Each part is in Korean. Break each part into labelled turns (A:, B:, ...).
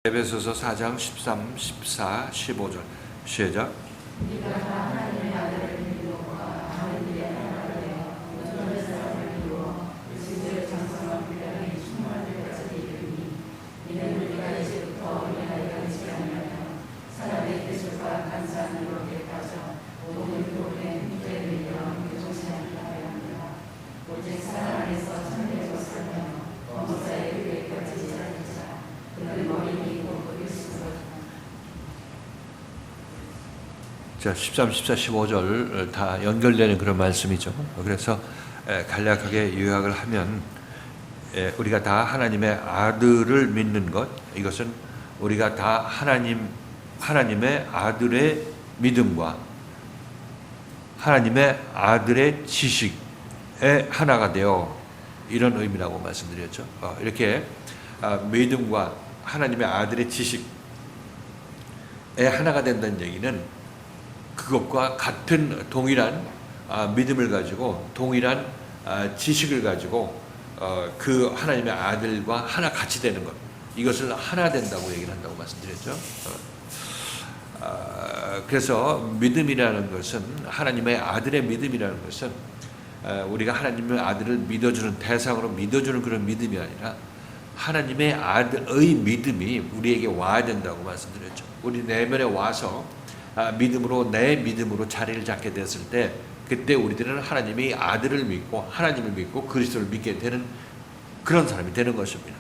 A: 에베소서 4장 13, 14, 15절 시작. 자, 13, 14, 15절 다 연결되는 그런 말씀이죠. 그래서 간략하게 요약을 하면 우리가 다 하나님의 아들을 믿는 것, 이것은 우리가 다 하나님의 아들의 믿음과 하나님의 아들의 지식의 하나가 되어 이런 의미라고 말씀드렸죠. 이렇게 믿음과 하나님의 아들의 지식의 하나가 된다는 얘기는 그것과 같은 동일한 믿음을 가지고 동일한 지식을 가지고 그 하나님의 아들과 하나 같이 되는 것, 이것을 하나 된다고 얘기를 한다고 말씀드렸죠. 그래서 믿음이라는 것은, 하나님의 아들의 믿음이라는 것은 우리가 하나님의 아들을 믿어주는 대상으로 믿어주는 그런 믿음이 아니라 하나님의 아들의 믿음이 우리에게 와야 된다고 말씀드렸죠. 우리 내면에 와서 믿음으로, 내 믿음으로 자리를 잡게 됐을 때, 그때 우리들은 하나님의 아들을 믿고 하나님을 믿고 그리스도를 믿게 되는 그런 사람이 되는 것입니다.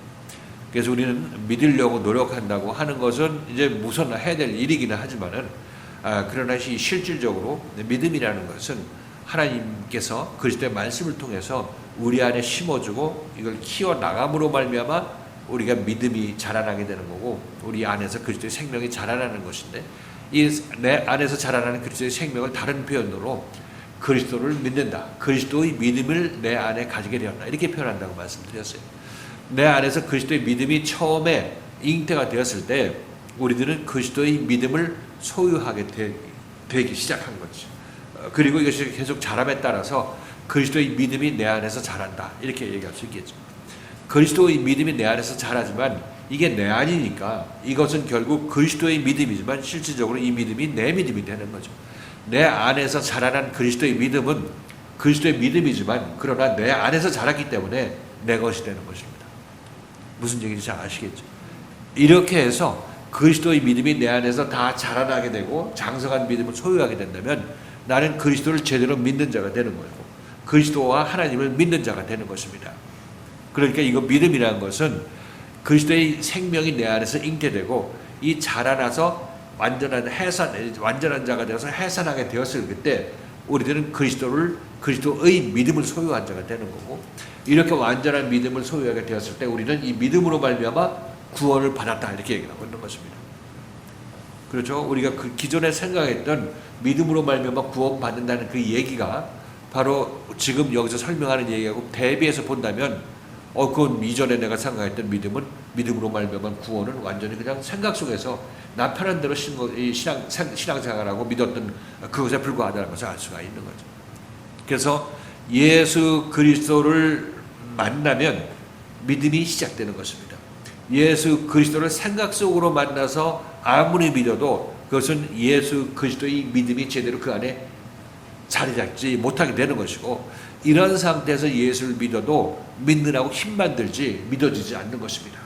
A: 그래서 우리는 믿으려고 노력한다고 하는 것은 이제 우선 해야 될 일이기는 하지만은 그러나 실질적으로 믿음이라는 것은 하나님께서 그리스도의 말씀을 통해서 우리 안에 심어주고 이걸 키워나감으로 말미암아 우리가 믿음이 자라나게 되는 거고, 우리 안에서 그리스도의 생명이 자라나는 것인데, 이 내 안에서 자라나는 그리스도의 생명을 다른 표현으로 그리스도를 믿는다, 그리스도의 믿음을 내 안에 가지게 되었다, 이렇게 표현한다고 말씀드렸어요. 내 안에서 그리스도의 믿음이 처음에 잉태가 되었을 때 우리들은 그리스도의 믿음을 소유하게 되기 시작한 거죠. 그리고 이것이 계속 자람에 따라서 그리스도의 믿음이 내 안에서 자란다, 이렇게 얘기할 수 있겠죠. 그리스도의 믿음이 내 안에서 자라지만 이게 내 안이니까 이것은 결국 그리스도의 믿음이지만 실질적으로 이 믿음이 내 믿음이 되는 거죠. 내 안에서 자라난 그리스도의 믿음은 그리스도의 믿음이지만 그러나 내 안에서 자랐기 때문에 내 것이 되는 것입니다. 무슨 얘기인지 잘 아시겠죠? 이렇게 해서 그리스도의 믿음이 내 안에서 다 자라나게 되고 장성한 믿음을 소유하게 된다면 나는 그리스도를 제대로 믿는 자가 되는 거고 그리스도와 하나님을 믿는 자가 되는 것입니다. 그러니까 이거 믿음이라는 것은 그리스도의 생명이 내 안에서 잉태되고 이 자라나서 완전한 자가 되어서 해산하게 되었을 그때 우리들은 그리스도의 믿음을 소유한 자가 되는 거고, 이렇게 완전한 믿음을 소유하게 되었을 때 우리는 이 믿음으로 말미암아 구원을 받았다, 이렇게 얘기하고 있는 것입니다. 그렇죠? 우리가 그 기존에 생각했던 믿음으로 말미암아 구원받는다는 그 얘기가 바로 지금 여기서 설명하는 얘기하고 대비해서 본다면 그건 이전에 내가 생각했던 믿음으로 말미암아 구원은 완전히 그냥 생각 속에서 나 편한 대로 신앙생활하고 믿었던 그것에 불과하다는 것을 알 수가 있는 거죠. 그래서 예수 그리스도를 만나면 믿음이 시작되는 것입니다. 예수 그리스도를 생각 속으로 만나서 아무리 믿어도 그것은 예수 그리스도의 믿음이 제대로 그 안에 자리 잡지 못하게 되는 것이고, 이런 상태에서 예수를 믿어도 믿느라고 힘만 들지 믿어지지 않는 것입니다.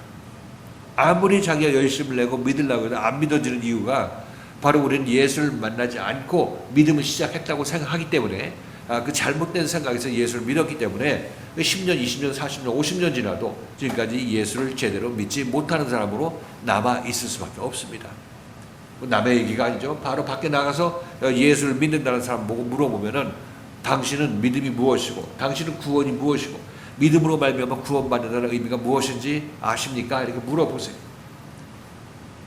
A: 아무리 자기가 열심을 내고 믿으려고 해도 안 믿어지는 이유가 바로 우리는 예수를 만나지 않고 믿음을 시작했다고 생각하기 때문에, 그 잘못된 생각에서 예수를 믿었기 때문에 10년, 20년, 40년, 50년 지나도 지금까지 예수를 제대로 믿지 못하는 사람으로 남아 있을 수밖에 없습니다. 남의 얘기가 아니죠. 바로 밖에 나가서 예수를 믿는다는 사람 보고 물어보면은 당신은 믿음이 무엇이고 당신은 구원이 무엇이고 믿음으로 말미암아 구원받는다는 의미가 무엇인지 아십니까? 이렇게 물어보세요.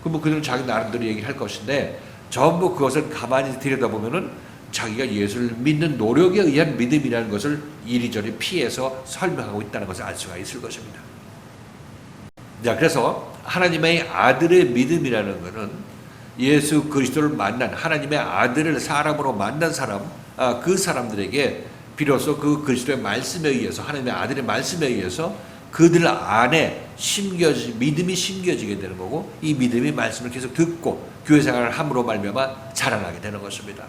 A: 그럼 그들은 자기 나름대로 얘기할 것인데 전부 그것을 가만히 들여다보면은 자기가 예수를 믿는 노력에 의한 믿음이라는 것을 이리저리 피해서 설명하고 있다는 것을 알 수가 있을 것입니다. 자, 그래서 하나님의 아들의 믿음이라는 것은 예수 그리스도를 만난 하나님의 아들을 사람으로 만난 사람, 그 사람들에게 비로소 그 그리스도의 말씀에 의해서, 하나님의 아들의 말씀에 의해서 그들 안에 믿음이 심겨지게 되는 거고, 이 믿음이 말씀을 계속 듣고 교회 생활을 함으로 말미암아 자라나게 되는 것입니다.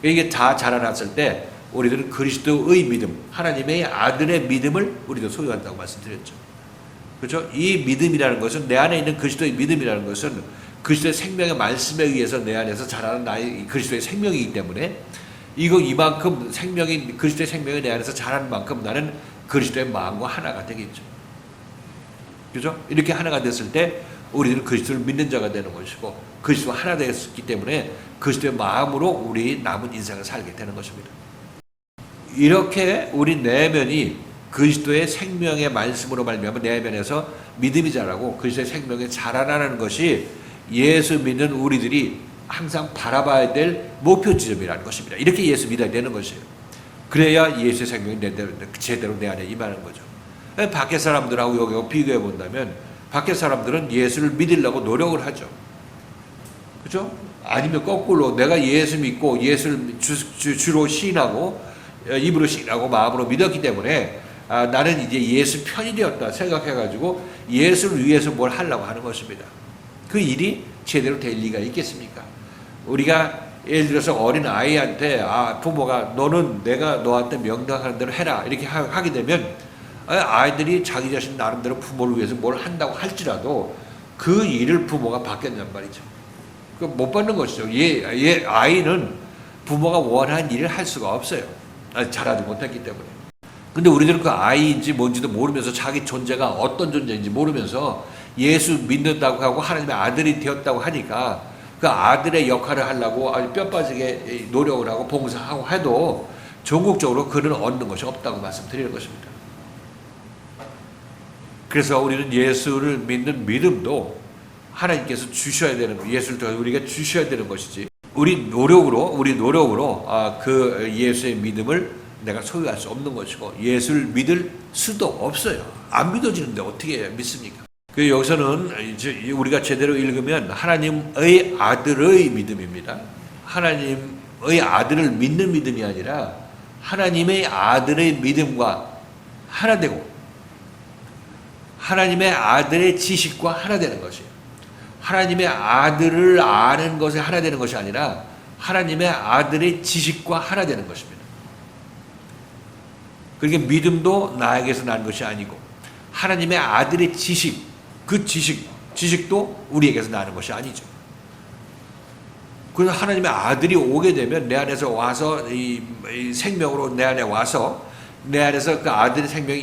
A: 이게 다 자라났을 때 우리들은 그리스도의 믿음, 하나님의 아들의 믿음을 우리도 소유한다고 말씀드렸죠. 그렇죠? 이 믿음이라는 것은, 내 안에 있는 그리스도의 믿음이라는 것은 그리스도의 생명의 말씀에 의해서 내 안에서 자라는 나의 그리스도의 생명이기 때문에, 이만큼 그리스도의 생명이 내 안에서 자라는 만큼 나는 그리스도의 마음과 하나가 되겠죠. 그죠? 이렇게 하나가 됐을 때 우리들은 그리스도를 믿는 자가 되는 것이고, 그리스도와 하나 되었기 때문에 그리스도의 마음으로 우리 남은 인생을 살게 되는 것입니다. 이렇게 우리 내면이 그리스도의 생명의 말씀으로 말미암아 내면에서 믿음이 자라고 그리스도의 생명이 자라나는 것이 예수 믿는 우리들이 항상 바라봐야 될 목표 지점이라는 것입니다. 이렇게 예수 믿어야 되는 것이에요. 그래야 예수의 생명이 제대로 내 안에 임하는 거죠. 밖에 사람들하고 여기 비교해 본다면, 밖에 사람들은 예수를 믿으려고 노력을 하죠. 그렇죠? 아니면 거꾸로 내가 예수 믿고 예수를 주로 시인하고 입으로 시인하고 마음으로 믿었기 때문에 나는 이제 예수 편이 되었다 생각해가지고 예수를 위해서 뭘 하려고 하는 것입니다. 그 일이 제대로 될 리가 있겠습니까? 우리가 예를 들어서 어린 아이한테 부모가 너는 내가 너한테 명령하는 대로 해라 이렇게 하게 되면, 아이들이 자기 자신 나름대로 부모를 위해서 뭘 한다고 할지라도 그 일을 부모가 받겠냔 말이죠. 못 받는 것이죠. 아이는 부모가 원하는 일을 할 수가 없어요. 잘하지 못했기 때문에. 근데 우리들은 그 아이인지 뭔지도 모르면서, 자기 존재가 어떤 존재인지 모르면서 예수 믿는다고 하고 하나님의 아들이 되었다고 하니까 그 아들의 역할을 하려고 아주 뼈 빠지게 노력을 하고 봉사하고 해도 전국적으로 그는 얻는 것이 없다고 말씀드리는 것입니다. 그래서 우리는 예수를 믿는 믿음도 하나님께서 주셔야 되는 거, 예수를 우리가 주셔야 되는 것이지, 우리 노력으로 그 예수의 믿음을 내가 소유할 수 없는 것이고, 예수를 믿을 수도 없어요. 안 믿어지는데 어떻게 믿습니까? 여기서는 이제 우리가 제대로 읽으면 하나님의 아들의 믿음입니다. 하나님의 아들을 믿는 믿음이 아니라 하나님의 아들의 믿음과 하나 되고, 하나님의 아들의 지식과 하나 되는 것이에요. 하나님의 아들을 아는 것에 하나 되는 것이 아니라 하나님의 아들의 지식과 하나 되는 것입니다. 그러니까 믿음도 나에게서 난 것이 아니고, 하나님의 아들의 지식, 그 지식도 우리에게서 나는 것이 아니죠. 그래서 하나님의 아들이 오게 되면 내 안에서 와서 이 생명으로 내 안에 와서 내 안에서 그 아들의 생명이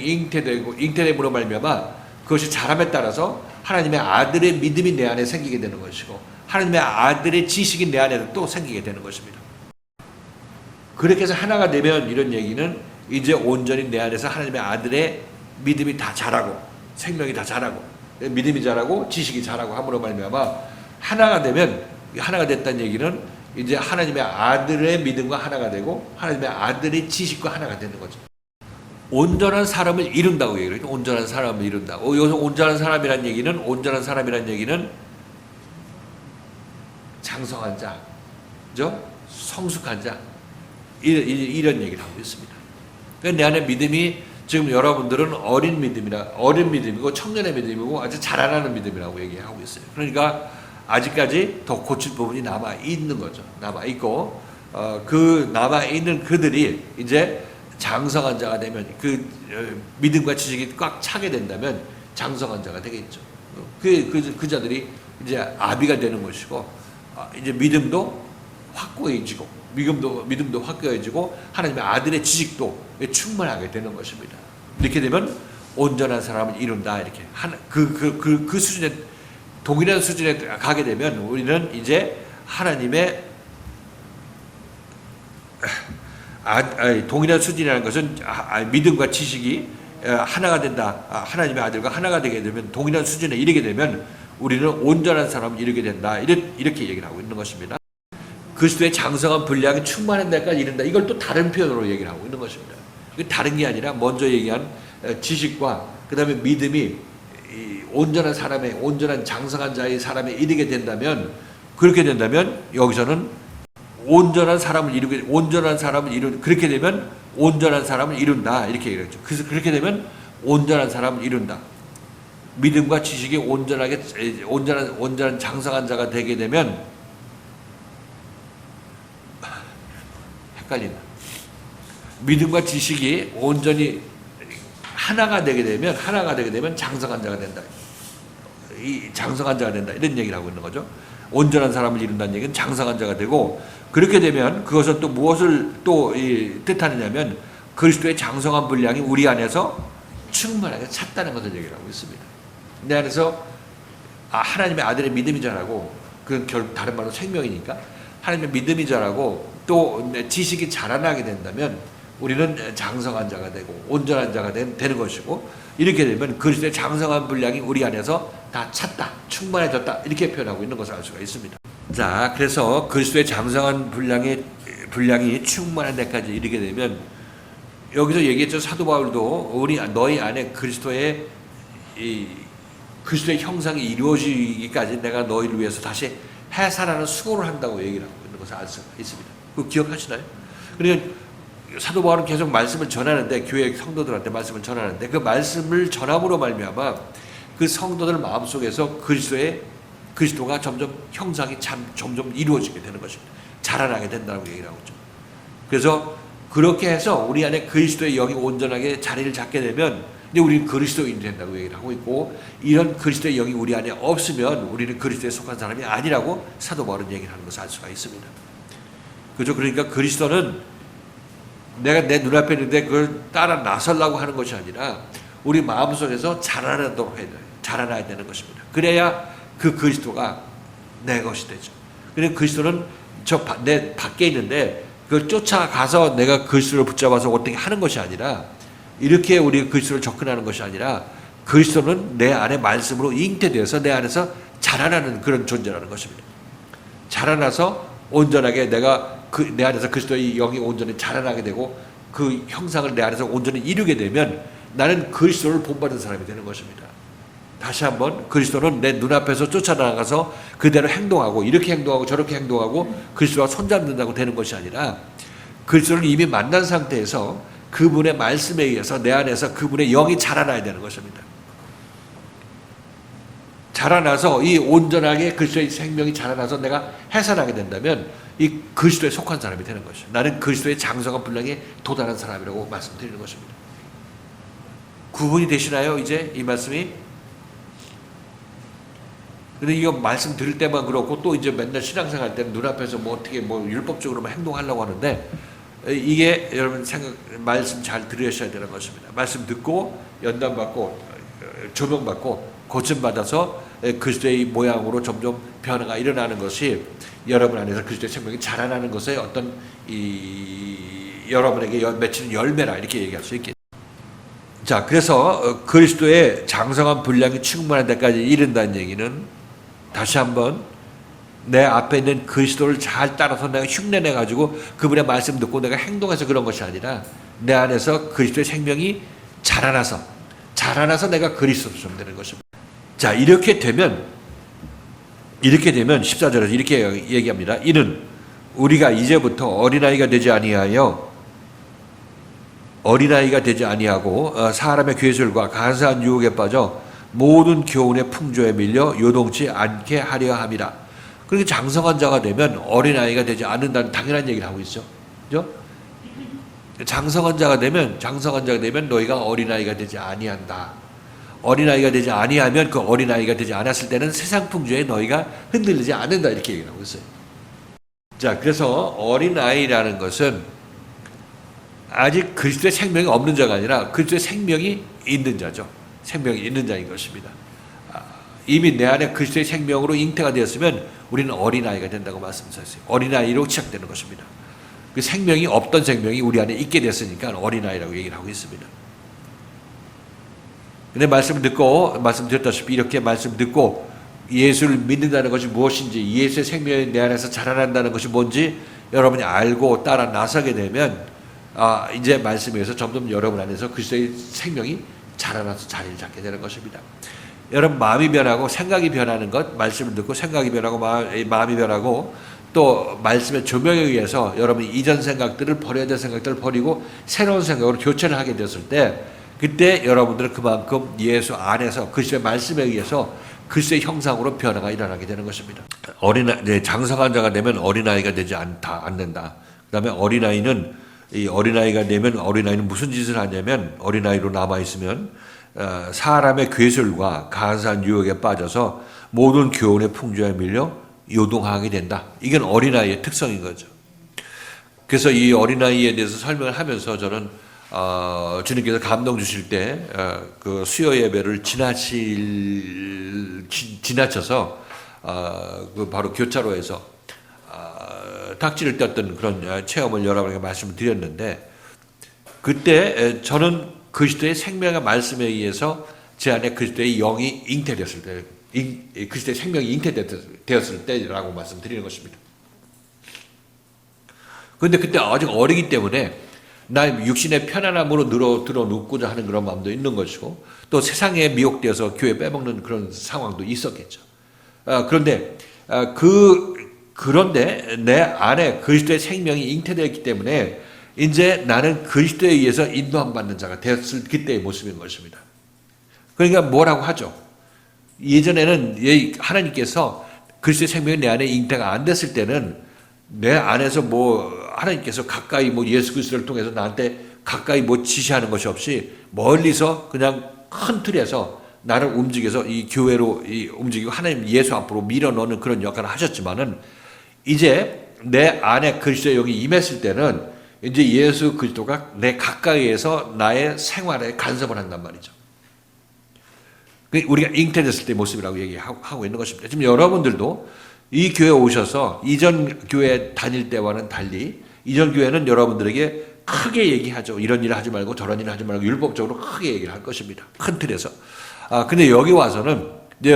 A: 잉태됨으로 말미암아 그것이 자람에 따라서 하나님의 아들의 믿음이 내 안에 생기게 되는 것이고, 하나님의 아들의 지식이 내 안에도 또 생기게 되는 것입니다. 그렇게 해서 하나가 되면, 이런 얘기는 이제 온전히 내 안에서 하나님의 아들의 믿음이 다 자라고, 생명이 다 자라고, 믿음이 자라고 지식이 자라고 함으로 말미암아 하나가 되면, 하나가 됐다는 얘기는 이제 하나님의 아들의 믿음과 하나가 되고 하나님의 아들의 지식과 하나가 되는 거죠. 온전한 사람을 이룬다고 얘기를 해요. 온전한 사람을 이룬다. 여기서 온전한 사람이란 얘기는 장성한 자, 그죠? 성숙한 자, 이런 얘기를 하고 있습니다. 그러니까 내 안에 믿음이, 지금 여러분들은 어린 믿음이고 청년의 믿음이고 아주 자라나는 믿음이라고 얘기하고 있어요. 그러니까 아직까지 더 고칠 부분이 남아 있는 거죠. 남아 있고, 그 남아 있는 그들이 이제 장성한 자가 되면, 그 믿음과 지식이 꽉 차게 된다면 장성한 자가 되겠죠. 그 자들이 이제 아비가 되는 것이고, 이제 믿음도 확고해지고, 믿음도 확고해지고 하나님의 아들의 지식도 충만하게 되는 것입니다. 이렇게 되면 온전한 사람을 이룬다, 이렇게 그 수준에, 동일한 수준에 가게 되면 우리는 이제 하나님의 동일한 수준이라는 것은 믿음과 지식이 하나가 된다. 하나님의 아들과 하나가 되게 되면, 동일한 수준에 이르게 되면 우리는 온전한 사람을 이루게 된다. 이렇게 얘기를 하고 있는 것입니다. 그리스도의 장성한 분량이 충만한 데까지 이른다. 이걸 또 다른 표현으로 얘기를 하고 있는 것입니다. 다른 게 아니라 먼저 얘기한 지식과 그 다음에 믿음이 온전한 장성한 자의 사람에 이르게 된다면, 그렇게 된다면 여기서는 그렇게 되면 온전한 사람을 이룬다, 이렇게 얘기했죠. 그래서 그렇게 되면 온전한 사람을 이룬다. 믿음과 지식이 온전한 장성한 자가 되게 되면 헷갈린다. 믿음과 지식이 온전히 하나가 되게 되면 장성한 자가 된다. 이 장성한 자가 된다. 이런 얘기를 하고 있는 거죠. 온전한 사람을 이룬다는 얘기는 장성한 자가 되고, 그렇게 되면 그것은 또 무엇을 또 뜻하느냐면 그리스도의 장성한 분량이 우리 안에서 충분하게 찼다는 것을 얘기를 하고 있습니다. 내 안에서 하나님의 아들의 믿음이 자라고, 그건 결국 다른 말로 생명이니까 하나님의 믿음이 자라고 또 지식이 자라나게 된다면 우리는 장성한 자가 되고 온전한 자가 되는 것이고, 이렇게 되면 그리스도의 장성한 분량이 우리 안에서 다 찼다, 충만해졌다, 이렇게 표현하고 있는 것을 알 수가 있습니다. 자, 그래서 그리스도의 장성한 분량이 충만한 데까지 이르게 되면, 여기서 얘기했죠. 사도 바울도 너희 안에 그리스도의 형상이 이루어지기까지 내가 너희를 위해서 다시 해산하는 수고를 한다고 얘기를 하고 있는 것을 알 수가 있습니다. 그거 기억하시나요? 그러니까 사도 바울은 계속 말씀을 전하는데, 교회 성도들한테 말씀을 전하는데, 그 말씀을 전함으로 말미암아 그 성도들 마음속에서 그리스도가 점점 형상이 점점 이루어지게 되는 것입니다. 자라나게 된다고 얘기를 하고 있죠. 그래서 그렇게 해서 우리 안에 그리스도의 영이 온전하게 자리를 잡게 되면 이제 우리는 그리스도인이 된다고 얘기를 하고 있고, 이런 그리스도의 영이 우리 안에 없으면 우리는 그리스도에 속한 사람이 아니라고 사도 바울은 얘기를 하는 것을 알 수가 있습니다. 그죠? 그러니까 그리스도는 내가 내 눈앞에 있는데 그걸 따라 나서려고 하는 것이 아니라 우리 마음속에서 자라나야 되는 것입니다. 그래야 그 그리스도가 내 것이 되죠. 그래서 그리스도는 내 밖에 있는데 그걸 쫓아가서 내가 그리스도를 붙잡아서 어떻게 하는 것이 아니라, 이렇게 우리 그리스도를 접근하는 것이 아니라, 그리스도는 내 안에 말씀으로 잉태되어서 내 안에서 자라나는 그런 존재라는 것입니다. 자라나서 온전하게 내 안에서 그리스도의 영이 온전히 자라나게 되고 그 형상을 내 안에서 온전히 이루게 되면 나는 그리스도를 본받은 사람이 되는 것입니다. 다시 한번, 그리스도는 내 눈앞에서 쫓아나가서 그대로 행동하고 이렇게 행동하고 저렇게 행동하고 그리스도와 손잡는다고 되는 것이 아니라, 그리스도를 이미 만난 상태에서 그분의 말씀에 의해서 내 안에서 그분의 영이 자라나야 되는 것입니다. 자라나서 이 온전하게 그리스도의 생명이 자라나서 내가 해산하게 된다면 이 그리스도에 속한 사람이 되는 것이죠. 나는 그리스도의 장성한 분량에 도달한 사람이라고 말씀드리는 것입니다. 구분이 되시나요? 이제 이 말씀이? 근데 이거 말씀 들을 때만 그렇고, 또 이제 맨날 신앙생활 때는 눈앞에서 어떻게 율법적으로만 행동하려고 하는데, 이게 여러분 말씀 잘 들으셔야 되는 것입니다. 말씀 듣고 연단받고 조명받고 고침받아서 그리스도의 모양으로 점점 변화가 일어나는 것이 여러분 안에서 그리스도의 생명이 자라나는 것의 어떤 여러분에게 맺히는 열매라, 이렇게 얘기할 수 있겠죠. 자, 그래서 그리스도의 장성한 분량이 충분한 데까지 이른다는 얘기는, 다시 한번 내 앞에 있는 그리스도를 잘 따라서 내가 흉내내 가지고 그분의 말씀 듣고 내가 행동해서 그런 것이 아니라, 내 안에서 그리스도의 생명이 자라나서 내가 그리스도처럼 되는 것입니다. 자, 이렇게 되면 14절에서 이렇게 얘기합니다. 이는 우리가 이제부터 어린아이가 되지 아니하고 사람의 괴술과 간사한 유혹에 빠져 모든 교훈의 풍조에 밀려 요동치 않게 하려 함이라. 그렇게 장성한 자가 되면 어린아이가 되지 않는다는 당연한 얘기를 하고 있죠. 그죠? 장성한 자가 되면 너희가 어린아이가 되지 아니한다. 어린아이가 되지 아니하면, 그 어린아이가 되지 않았을 때는 세상 풍조에 너희가 흔들리지 않는다, 이렇게 얘기를 하고 있어요. 자, 그래서 어린아이라는 것은 아직 그리스도의 생명이 없는 자가 아니라 그리스도의 생명이 있는 자죠. 생명이 있는 자인 것입니다. 이미 내 안에 그리스도의 생명으로 잉태가 되었으면 우리는 어린아이가 된다고 말씀하셨어요. 어린아이로 시작되는 것입니다. 그 생명이 없던 생명이 우리 안에 있게 됐으니까 어린아이라고 얘기를 하고 있습니다. 근데 말씀드렸다시피 이렇게 말씀 듣고 예수를 믿는다는 것이 무엇인지, 예수의 생명이 내 안에서 자라난다는 것이 뭔지 여러분이 알고 따라 나서게 되면, 이제 말씀에서 점점 여러분 안에서 그리스도의 생명이 자라나서 자리를 잡게 되는 것입니다. 여러분 마음이 변하고 생각이 변하는 것, 말씀을 듣고 생각이 변하고 마음이 변하고, 또 말씀의 조명에 의해서 여러분이 이전 생각들을 버려야 될 생각들을 버리고 새로운 생각으로 교체를 하게 됐을 때, 그때 여러분들은 그만큼 예수 안에서 그리스도의 말씀에 의해서 그리스도의 형상으로 변화가 일어나게 되는 것입니다. 장성한 자가 되면 어린아이가 되지 않는다. 그 다음에 어린아이가 되면 어린아이는 무슨 짓을 하냐면 어린아이로 남아있으면 사람의 괴술과 간사한 유혹에 빠져서 모든 교훈의 풍조에 밀려 요동하게 된다. 이건 어린아이의 특성인 거죠. 그래서 이 어린아이에 대해서 설명을 하면서 저는 주님께서 감동 주실 때 그 수요 예배를 지나쳐서 그 바로 교차로에서 탁지를 떴던 그런 체험을 여러분에게 말씀을 드렸는데, 그때 저는 그리스도의 생명의 말씀에 의해서 제 안에 그리스도의 영이 잉태되었을 때, 그리스도의 생명이 잉태되었을 때라고 말씀드리는 것입니다. 그런데 그때 아직 어리기 때문에 나 육신의 편안함으로 들어 눕고자 하는 그런 마음도 있는 것이고, 또 세상에 미혹되어서 교회 빼먹는 그런 상황도 있었겠죠. 그런데 내 안에 그리스도의 생명이 잉태되었기 때문에 이제 나는 그리스도에 의해서 인도함 받는 자가 되었을 그때의 모습인 것입니다. 그러니까 뭐라고 하죠? 예전에는 하나님께서 그리스도의 생명이 내 안에 잉태가 안 됐을 때는 내 안에서 하나님께서 가까이 예수 그리스도를 통해서 나한테 가까이 지시하는 것이 없이 멀리서 그냥 큰 틀에서 나를 움직여서 이 교회로 움직이고 하나님 예수 앞으로 밀어넣는 그런 역할을 하셨지만은, 이제 내 안에 그리스도의 영이 임했을 때는 이제 예수 그리스도가 내 가까이에서 나의 생활에 간섭을 한단 말이죠. 우리가 잉태됐을 때의 모습이라고 얘기하고 있는 것입니다. 지금 여러분들도 이 교회에 오셔서 이전 교회 다닐 때와는 달리 이전 교회는 여러분들에게 크게 얘기하죠. 이런 일을 하지 말고 저런 일을 하지 말고 율법적으로 크게 얘기를 할 것입니다. 큰 틀에서. 근데 여기 와서는 이제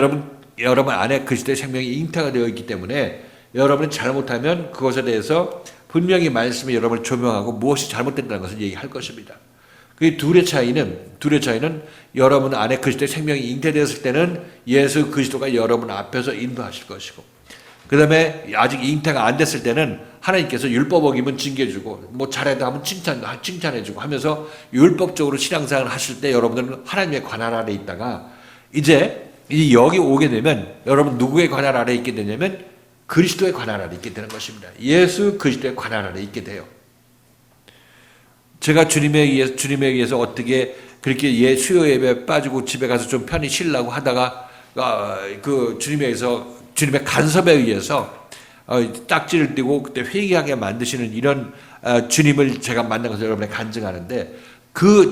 A: 여러분 안에 그리스도의 생명이 잉태가 되어 있기 때문에 여러분이 잘못하면 그것에 대해서 분명히 말씀이 여러분을 조명하고 무엇이 잘못된다는 것을 얘기할 것입니다. 그 둘의 차이는 여러분 안에 그리스도의 생명이 잉태되었을 때는 예수 그리스도가 여러분 앞에서 인도하실 것이고, 그 다음에 아직 잉태가 안 됐을 때는 하나님께서 율법 어기면 징계주고 잘해도 하면 칭찬해주고 하면서 율법적으로 신앙생활을 하실 때 여러분들은 하나님의 관할 아래 있다가 이제 여기 오게 되면 여러분 누구의 관할 아래 있게 되냐면 그리스도의 관할 아래 있게 되는 것입니다. 예수 그리스도의 관할 아래 있게 돼요. 제가 주님에 의해서 어떻게 그렇게 수요 예배에 빠지고 집에 가서 좀 편히 쉬려고 하다가 그 주님의 간섭에 의해서 딱지를 띄고 그때 회개하게 만드시는 이런 주님을 제가 만난 것을 여러분에 간증하는데,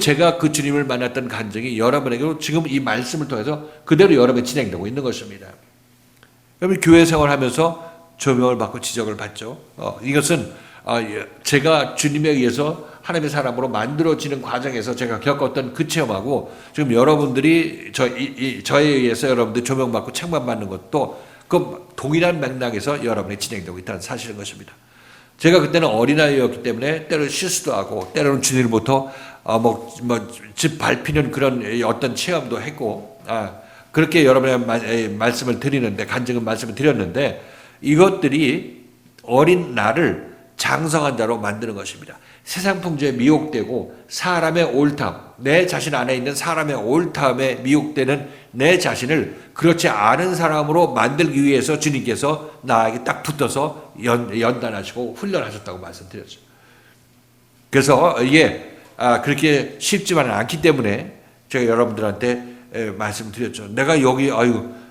A: 제가 그 주님을 만났던 간증이 여러분에게도 지금 이 말씀을 통해서 그대로 여러분에 진행되고 있는 것입니다. 여러분 교회 생활하면서 조명을 받고 지적을 받죠. 이것은 제가 주님에 의해서 하나님의 사람으로 만들어지는 과정에서 제가 겪었던 그 체험하고 지금 여러분들이 저에 의해서 여러분들 조명받고 책망받는 것도 그 동일한 맥락에서 여러분이 진행되고 있다는 사실인 것입니다. 제가 그때는 어린아이였기 때문에 때로는 실수도 하고 때로는 주님으로부터 집 밟히는 그런 어떤 체험도 했고, 그렇게 여러분의 말씀을 드리는데, 간증은 말씀을 드렸는데, 이것들이 어린 나를 장성한 자로 만드는 것입니다. 세상 풍조에 미혹되고 사람의 옳담, 내 자신 안에 있는 사람의 옳담에 미혹되는 내 자신을 그렇지 않은 사람으로 만들기 위해서 주님께서 나에게 딱 붙어서 연단하시고 훈련하셨다고 말씀드렸죠. 그래서 이게 그렇게 쉽지만은 않기 때문에 제가 여러분들한테 말씀드렸죠. 내가 여기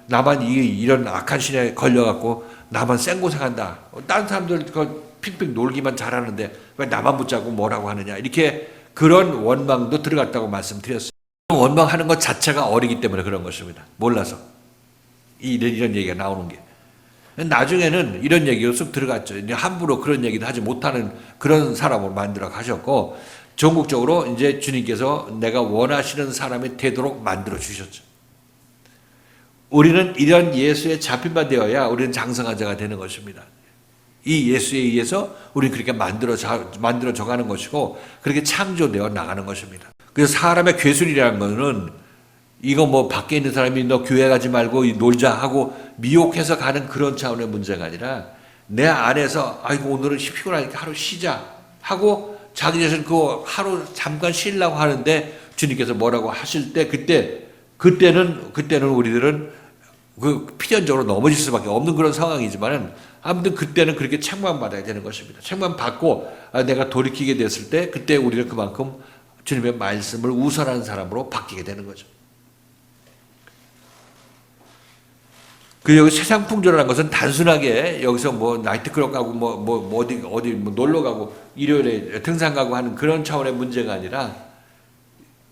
A: 나만 이런 악한 신에 걸려갖고 나만 생고생한다. 다른 사람들 핑핑 놀기만 잘하는데 왜 나만 붙잡고 뭐라고 하느냐. 이렇게 그런 원망도 들어갔다고 말씀드렸어요. 원망하는 것 자체가 어리기 때문에 그런 것입니다. 몰라서. 이런 얘기가 나오는 게. 나중에는 이런 얘기가 쑥 들어갔죠. 이제 함부로 그런 얘기도 하지 못하는 그런 사람으로 만들어 가셨고, 전국적으로 이제 주님께서 내가 원하시는 사람이 되도록 만들어 주셨죠. 우리는 이런 예수에 잡힌 바 되어야 우리는 장성한 자가 되는 것입니다. 이 예수에 의해서 우리는 그렇게 만들어져 가는 것이고, 그렇게 창조되어 나가는 것입니다. 그래서 사람의 괴술이라는 것은 이거 밖에 있는 사람이 너 교회 가지 말고 놀자 하고 미혹해서 가는 그런 차원의 문제가 아니라, 내 안에서 오늘은 피곤하니까 하루 쉬자 하고 자기 자신 하루 잠깐 쉬려고 하는데 주님께서 뭐라고 하실 때 그때는 우리들은 그 필연적으로 넘어질 수밖에 없는 그런 상황이지만은 아무튼 그때는 그렇게 책망받아야 되는 것입니다. 책망받고 내가 돌이키게 됐을 때 그때 우리는 그만큼 주님의 말씀을 우선하는 사람으로 바뀌게 되는 거죠. 그 여기 세상 풍조라는 것은 단순하게 여기서 뭐 나이트클럽 가고 어디 놀러 가고 일요일에 등산 가고 하는 그런 차원의 문제가 아니라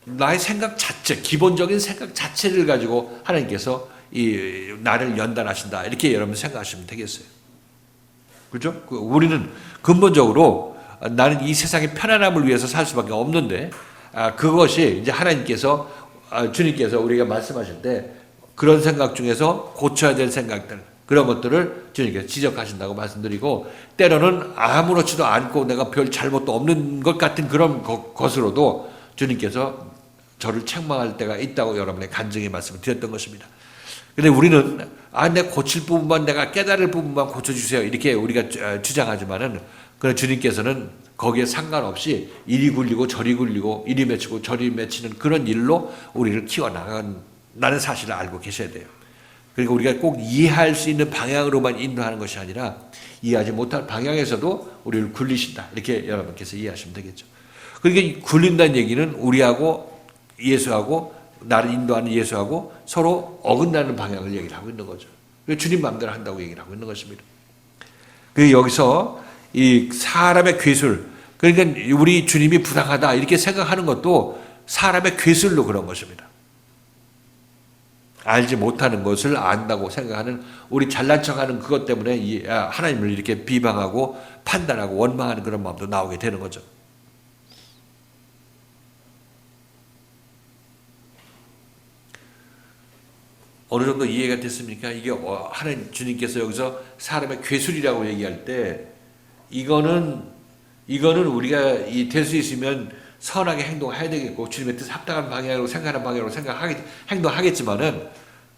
A: 나의 생각 자체, 기본적인 생각 자체를 가지고 하나님께서 이 나를 연단하신다 이렇게 여러분 생각하시면 되겠어요. 그렇죠? 우리는 근본적으로 나는 이 세상의 편안함을 위해서 살 수밖에 없는데 그것이 이제 하나님께서 주님께서 우리가 말씀하실 때 그런 생각 중에서 고쳐야 될 생각들 그런 것들을 주님께서 지적하신다고 말씀드리고 때로는 아무렇지도 않고 내가 별 잘못도 없는 것 같은 그런 것으로도 주님께서 저를 책망할 때가 있다고 여러분의 간증의 말씀을 드렸던 것입니다. 근데 우리는 내가 고칠 부분만 내가 깨달을 부분만 고쳐주세요 이렇게 우리가 주장하지만은 그런 주님께서는 거기에 상관없이 이리 굴리고 저리 굴리고 이리 맺히고 저리 맺히는 그런 일로 우리를 키워나가는 사실을 알고 계셔야 돼요. 그러니까 우리가 꼭 이해할 수 있는 방향으로만 인도하는 것이 아니라 이해하지 못할 방향에서도 우리를 굴리신다 이렇게 여러분께서 이해하시면 되겠죠. 그러니까 굴린다는 얘기는 우리하고 예수하고 나를 인도하는 예수하고 서로 어긋나는 방향을 얘기를 하고 있는 거죠. 주님 마음대로 한다고 얘기를 하고 있는 것입니다. 그 여기서 이 사람의 괴술, 그러니까 우리 주님이 부당하다 이렇게 생각하는 것도 사람의 괴술로 그런 것입니다. 알지 못하는 것을 안다고 생각하는 우리 잘난 척하는 그것 때문에 하나님을 이렇게 비방하고 판단하고 원망하는 그런 마음도 나오게 되는 거죠. 어느 정도 이해가 됐습니까? 이게 하나님 주님께서 여기서 사람의 괴술이라고 얘기할 때 이거는 우리가 될 수 있으면 선하게 행동해야 되겠고 주님의 뜻 합당한 방향으로 생각하는 방향으로 행동하겠지만은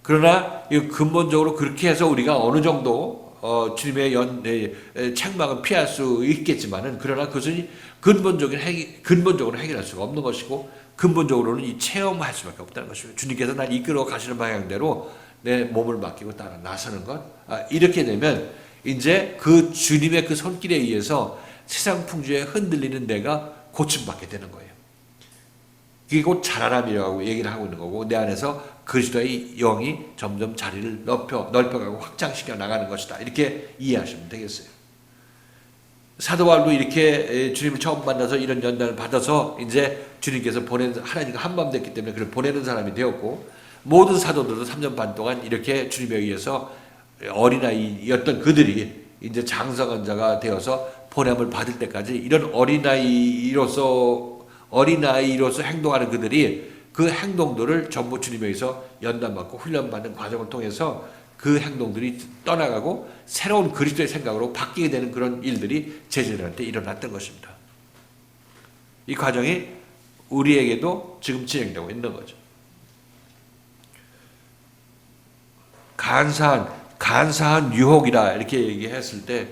A: 그러나 근본적으로 그렇게 해서 우리가 어느 정도 주님의 책망은 피할 수 있겠지만은 그러나 그것은 근본적으로 해결할 수가 없는 것이고 근본적으로는 이 체험할 수밖에 없다는 것입니다. 주님께서 날 이끌어 가시는 방향대로 내 몸을 맡기고 따라 나서는 것 이렇게 되면 이제 그 주님의 그 손길에 의해서 세상 풍조에 흔들리는 내가 고침받게 되는 거예요. 그게 곧 자라남이라고 얘기를 하고 있는 거고 내 안에서 그리스도의 영이 점점 자리를 넓혀가고 확장시켜 나가는 것이다. 이렇게 이해하시면 되겠어요. 사도 바울도 이렇게 주님을 처음 만나서 이런 연단을 받아서 이제 주님께서 하나님과 한마음 됐기 때문에 그를 보내는 사람이 되었고 모든 사도들도 3년 반 동안 이렇게 주님에 의해서 어린아이였던 그들이 이제 장성한 자가 되어서 보냄을 받을 때까지 이런 어린아이로서 행동하는 그들이 그 행동들을 전부 주님에 의해서 연단받고 훈련받는 과정을 통해서 그 행동들이 떠나가고 새로운 그리스도의 생각으로 바뀌게 되는 그런 일들이 제자들한테 일어났던 것입니다. 이 과정이 우리에게도 지금 진행되고 있는 거죠. 간사한 유혹이라 이렇게 얘기했을 때